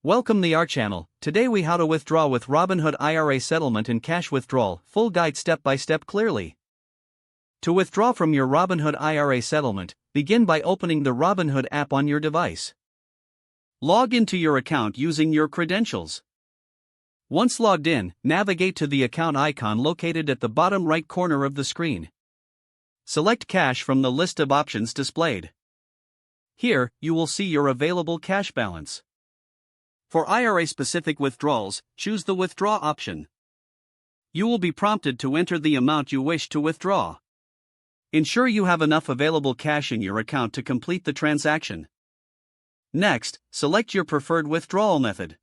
Welcome to our channel. Today we how to withdraw with Robinhood IRA settlement and cash withdrawal, full guide step by step clearly. To withdraw from your Robinhood IRA settlement, begin by opening the Robinhood app on your device. Log into your account using your credentials. Once logged in, navigate to the account icon located at the bottom right corner of the screen. Select cash from the list of options displayed. Here, you will see your available cash balance. For IRA-specific withdrawals, choose the Withdraw option. You will be prompted to enter the amount you wish to withdraw. Ensure you have enough available cash in your account to complete the transaction. Next, select your preferred withdrawal method.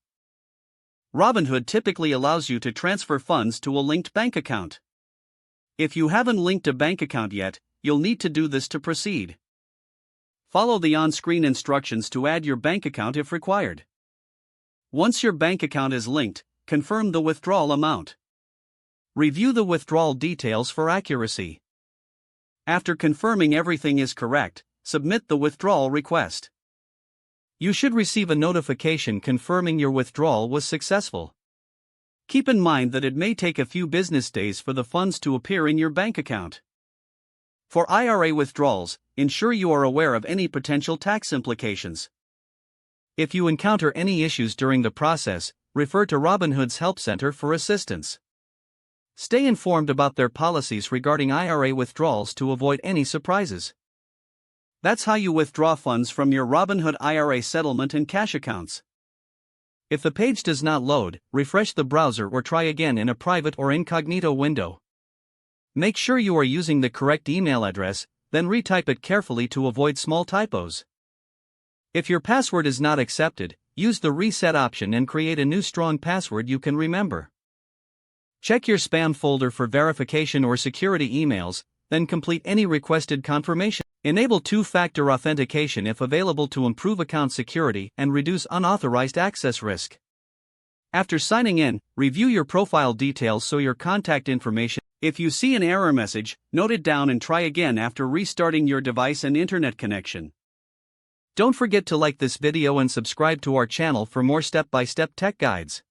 Robinhood typically allows you to transfer funds to a linked bank account. If you haven't linked a bank account yet, you'll need to do this to proceed. Follow the on-screen instructions to add your bank account if required. Once your bank account is linked, confirm the withdrawal amount. Review the withdrawal details for accuracy. After confirming everything is correct, submit the withdrawal request. You should receive a notification confirming your withdrawal was successful. Keep in mind that it may take a few business days for the funds to appear in your bank account. For IRA withdrawals, ensure you are aware of any potential tax implications. If you encounter any issues during the process, refer to Robinhood's Help Center for assistance. Stay informed about their policies regarding IRA withdrawals to avoid any surprises. That's how you withdraw funds from your Robinhood IRA settlement and cash accounts. If the page does not load, refresh the browser or try again in a private or incognito window. Make sure you are using the correct email address, then retype it carefully to avoid small typos. If your password is not accepted, use the reset option and create a new strong password you can remember. Check your spam folder for verification or security emails, then complete any requested confirmation. Enable two-factor authentication if available to improve account security and reduce unauthorized access risk. After signing in, review your profile details so your contact information. If you see an error message, note it down and try again after restarting your device and internet connection. Don't forget to like this video and subscribe to our channel for more step-by-step tech guides.